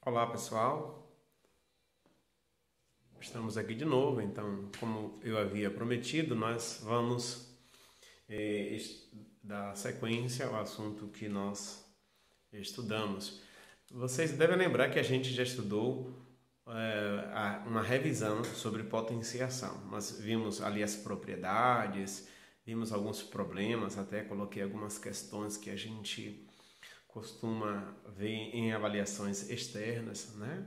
Olá pessoal, estamos aqui de novo. Então, como eu havia prometido, nós vamos dar sequência ao assunto que nós estudamos. Vocês devem lembrar que a gente já estudou uma revisão sobre potenciação. Nós vimos ali as propriedades, vimos alguns problemas, até coloquei algumas questões que a gente costuma ver em avaliações externas, né?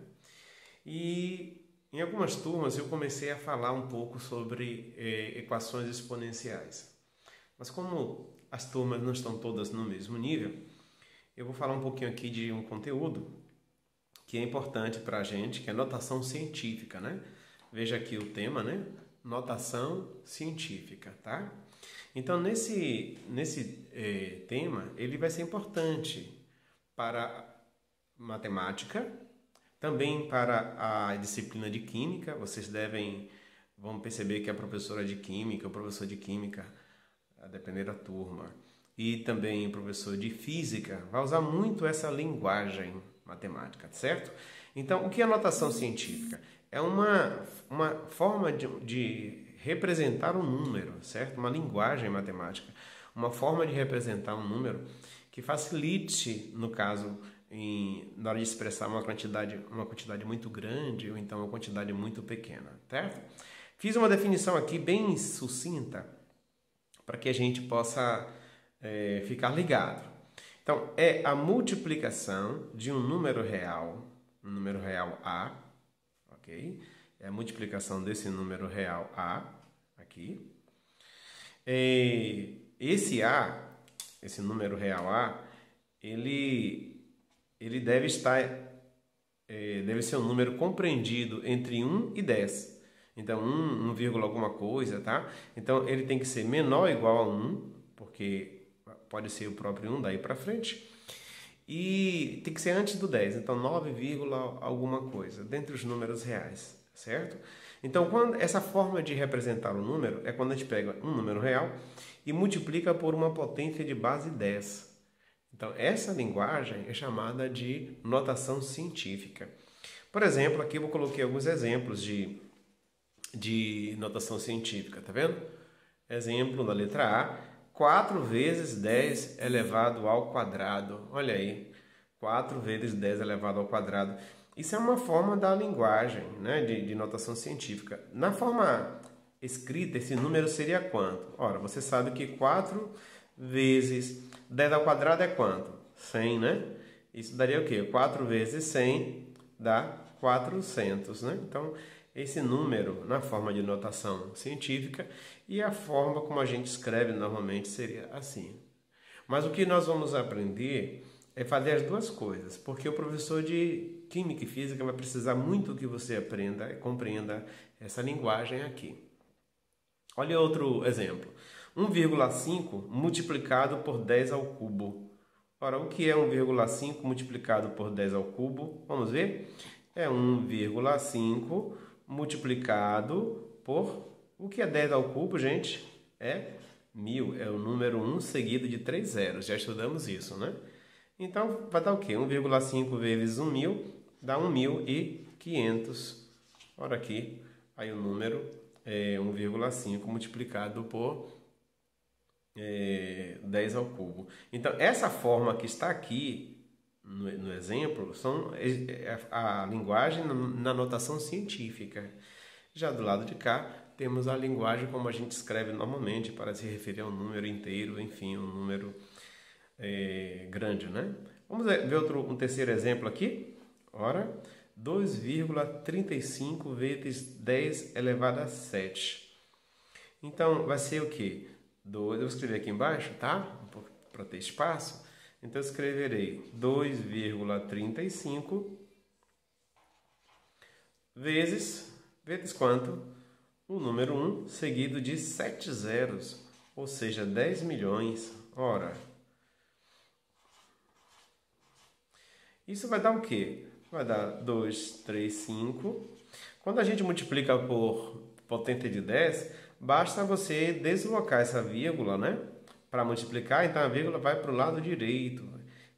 E em algumas turmas eu comecei a falar um pouco sobre equações exponenciais. Mas como as turmas não estão todas no mesmo nível, eu vou falar um pouquinho aqui de um conteúdo que é importante para a gente, que é notação científica, né? Veja aqui o tema, né? Notação científica, tá? Então, nesse tema, ele vai ser importante para matemática, também para a disciplina de química. Vocês vão perceber que a professora de química, o professor de química, a depender da turma, e também o professor de física, vai usar muito essa linguagem matemática, certo? Então, o que é notação científica? É uma forma de representar um número, certo? Uma linguagem matemática, uma forma de representar um número que facilite, no caso, na hora de expressar uma quantidade muito grande ou então uma quantidade muito pequena, certo? Fiz uma definição aqui bem sucinta para que a gente possa ficar ligado. Então, é a multiplicação de um número real A, ok? É a multiplicação desse número real A, aqui. Esse A, esse número real A, ele deve ser um número compreendido entre 1 e 10. Então, 1 vírgula alguma coisa, tá? Então, ele tem que ser menor ou igual a 1, porque pode ser o próprio 1 daí para frente. E tem que ser antes do 10, então 9, alguma coisa, dentre os números reais, certo? Então, essa forma de representar o número é quando a gente pega um número real e multiplica por uma potência de base 10. Então, essa linguagem é chamada de notação científica. Por exemplo, aqui eu coloquei alguns exemplos de notação científica, tá vendo? Exemplo da letra A, 4 vezes 10 elevado ao quadrado. Olha aí, 4 vezes 10 elevado ao quadrado. Isso é uma forma da linguagem, né, de notação científica. Na forma escrita, esse número seria quanto? Ora, você sabe que 4 vezes 10 ao quadrado é quanto? 100, né? Isso daria o quê? 4 vezes 100 dá 400, né? Então, esse número na forma de notação científica e a forma como a gente escreve normalmente seria assim. Mas o que nós vamos aprender é fazer as duas coisas, porque o professor de Química e Física vai precisar muito que você aprenda e compreenda essa linguagem aqui. Olha outro exemplo. 1,5 multiplicado por 10 ao cubo. Ora, o que é 1,5 multiplicado por 10 ao cubo? Vamos ver? É 1,5 multiplicado por... O que é 10 ao cubo, gente? É 1000. É o número 1 seguido de 3 zeros. Já estudamos isso, né? Então, vai dar o quê? 1,5 vezes 1000 dá 1.500. Ora aqui, aí o número é 1,5 multiplicado por 10 ao cubo. Então, essa forma que está aqui no exemplo são a linguagem na notação científica. Já do lado de cá, temos a linguagem como a gente escreve normalmente para se referir a um número inteiro, enfim, um número grande, né? Vamos ver um terceiro exemplo aqui. Ora, 2,35 vezes 10 elevado a 7. Então, vai ser o quê? Eu vou escrever aqui embaixo, tá? Para ter espaço. Então, eu escreverei 2,35 vezes quanto? O número 1 seguido de 7 zeros, ou seja, 10 milhões. Ora, isso vai dar o quê? Vai dar 235. Quando a gente multiplica por potência de 10, basta você deslocar essa vírgula, né? Para multiplicar, então a vírgula vai para o lado direito.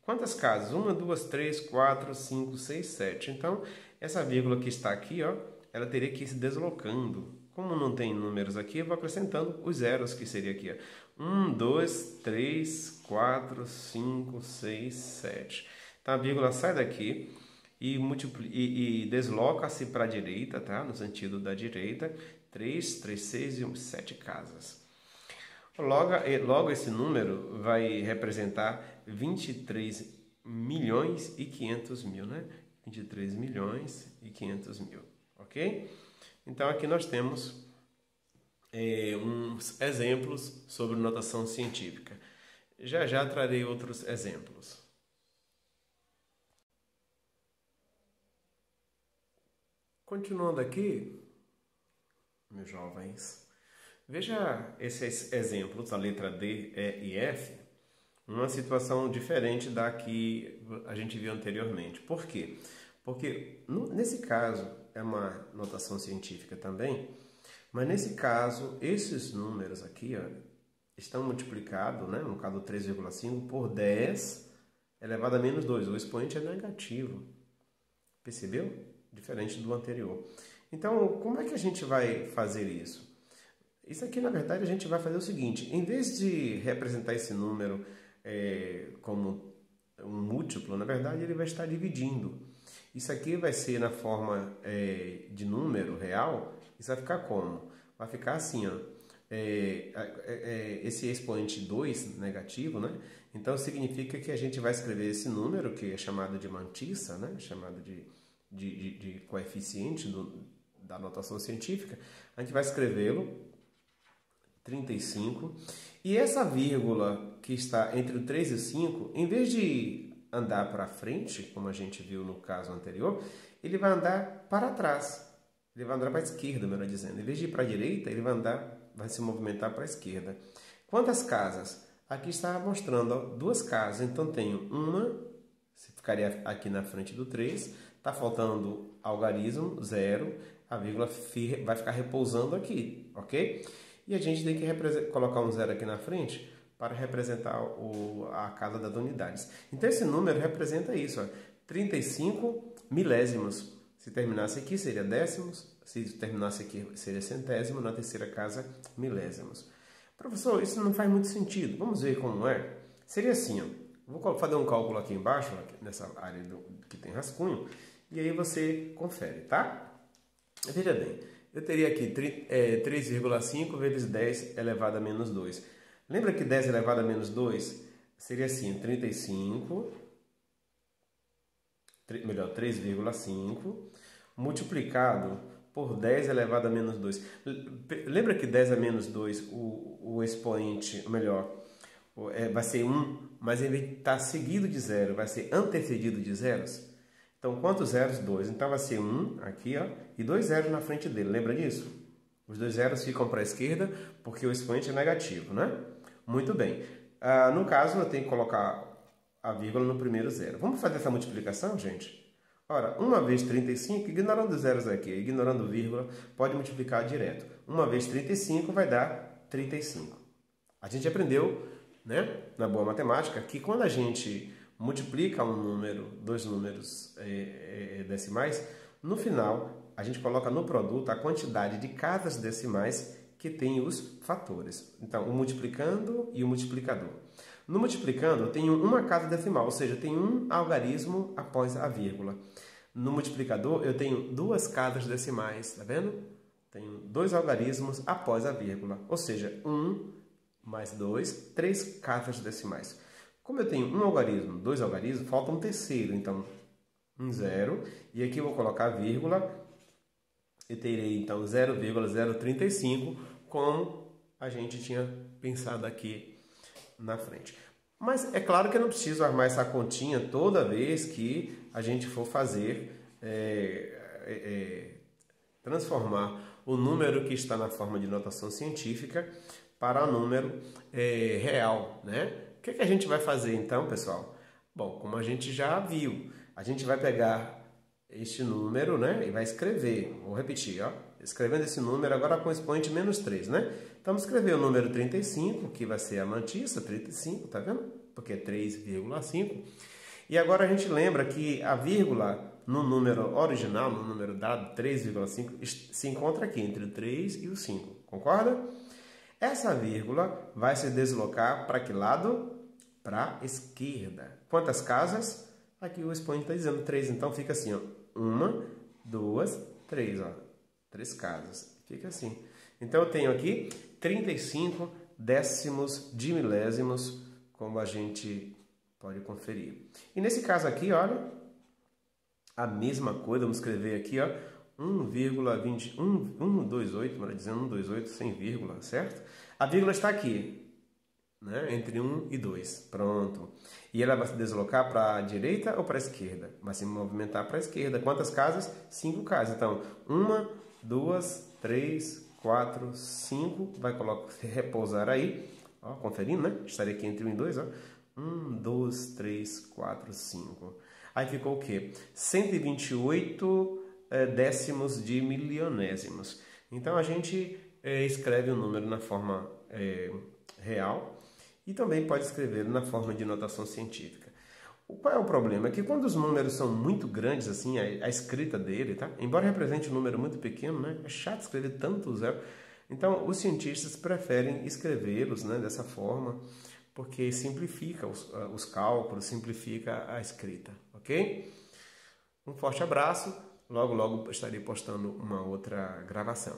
Quantas casas? 1, 2, 3, 4, 5, 6, 7. Então, essa vírgula que está aqui, ó, ela teria que ir se deslocando. Como não tem números aqui, eu vou acrescentando os zeros, que seria aqui, ó. 1, 2, 3, 4, 5, 6, 7. Então, a vírgula sai daqui e desloca-se para a direita, tá? No sentido da direita. 3, 3, 6 e 7 casas. Logo esse número vai representar 23 milhões e 500 mil, né? 23 milhões e 500 mil, ok? Então, aqui nós temos uns exemplos sobre notação científica. Já trarei outros exemplos. Continuando aqui, meus jovens, veja esses exemplos, a letra D, E e F, uma situação diferente da que a gente viu anteriormente. Por quê? Porque nesse caso é uma notação científica também, mas nesse caso esses números aqui, ó, estão multiplicados, né, no caso 3,5 por 10 elevado a menos 2. O expoente é negativo. Percebeu? Diferente do anterior. Então, como é que a gente vai fazer isso? Isso aqui, na verdade, a gente vai fazer o seguinte. Em vez de representar esse número como um múltiplo, na verdade, ele vai estar dividindo. Isso aqui vai ser na forma de número real. Isso vai ficar como? Vai ficar assim, ó. Esse expoente 2 negativo, né? Então, significa que a gente vai escrever esse número, que é chamado de mantissa, né? Chamado de coeficiente da notação científica, a gente vai escrevê-lo 35, e essa vírgula que está entre o 3 e o 5, em vez de andar para frente, como a gente viu no caso anterior, ele vai andar para trás, ele vai andar para a esquerda, melhor dizendo. Em vez de ir para a direita, ele vai se movimentar para a esquerda. Quantas casas? Aqui está mostrando, ó, 2 casas, então tenho uma, ficaria aqui na frente do 3, está faltando algarismo, 0, a vírgula vai ficar repousando aqui, ok? E a gente tem que colocar um 0 aqui na frente para representar a casa das unidades. Então, esse número representa isso, ó, 35 milésimos. Se terminasse aqui, seria décimos. Se terminasse aqui, seria centésimo. Na terceira casa, milésimos. Professor, isso não faz muito sentido. Vamos ver como é. Seria assim, ó. Vou fazer um cálculo aqui embaixo, nessa área que tem rascunho, e aí você confere, tá? Veja bem, eu teria aqui 3,5 vezes 10 elevado a menos 2. Lembra que 10 elevado a menos 2 seria assim, 3,5 multiplicado por 10 elevado a menos 2. Lembra que 10 a menos 2, o expoente, vai ser 1, mas ele está seguido de 0, vai ser antecedido de zeros. Então, quantos zeros? 2. Então, vai ser 1 aqui, ó, e 2 zeros na frente dele. Lembra disso? Os 2 zeros ficam para a esquerda porque o expoente é negativo, né? Muito bem. No caso, eu tenho que colocar a vírgula no primeiro zero. Vamos fazer essa multiplicação, gente? Ora, 1 vezes 35, ignorando os zeros aqui, ignorando vírgula, pode multiplicar direto. 1 vezes 35 vai dar 35. A gente aprendeu, né, na boa matemática, que quando a gente multiplica um número, 2 números decimais, no final a gente coloca no produto a quantidade de casas decimais que tem os fatores. Então, o multiplicando e o multiplicador. No multiplicando, eu tenho uma casa decimal, ou seja, eu tenho um algarismo após a vírgula. No multiplicador, eu tenho 2 casas decimais, tá vendo? Tenho 2 algarismos após a vírgula, ou seja, 1 mais 2, 3 casas decimais. Como eu tenho um algarismo, 2 algarismos, falta um terceiro, então 1 0, e aqui eu vou colocar a vírgula, eu terei então 0,035, como a gente tinha pensado aqui na frente. Mas é claro que eu não preciso armar essa continha toda vez que a gente for fazer, transformar o número que está na forma de notação científica para um número real, né? O que a gente vai fazer então, pessoal? Bom, como a gente já viu, a gente vai pegar este número, né, e vai escrever. Vou repetir, ó, escrevendo esse número agora com expoente menos 3, né? Então, vamos escrever o número 35, que vai ser a mantissa, 35, tá vendo? Porque é 3,5. E agora a gente lembra que a vírgula no número original, no número dado, 3,5, se encontra aqui entre o 3 e o 5, concorda? Essa vírgula vai se deslocar para que lado? Para a esquerda. Quantas casas? Aqui o expoente está dizendo 3, então fica assim, ó. 1, 2, 3, ó. 3 casas. Fica assim. Então eu tenho aqui 35 décimos de milésimos, como a gente pode conferir. E nesse caso aqui, olha, a mesma coisa, vamos escrever aqui, ó, 1,128, melhor dizendo, 128 sem vírgula, certo? A vírgula está aqui, né, entre 1 e 2, pronto. E ela vai se deslocar para a direita ou para a esquerda? Vai se movimentar para a esquerda. Quantas casas? 5 casas. Então, 1, 2, 3, 4, 5, vai repousar aí, ó, conferindo, né? Estaria aqui entre 1 e 2, ó. 1, 2, 3, 4, 5. Aí ficou o quê? 128 décimos de milionésimos. Então, a gente escreve o número na forma real e também pode escrever na forma de notação científica. Qual é o problema? É que quando os números são muito grandes, assim, a escrita dele, tá? Embora represente um número muito pequeno, né? É chato escrever tanto zero. Então, os cientistas preferem escrevê-los, né, dessa forma, porque simplifica os cálculos, simplifica a escrita, ok? Um forte abraço, logo estarei postando uma outra gravação.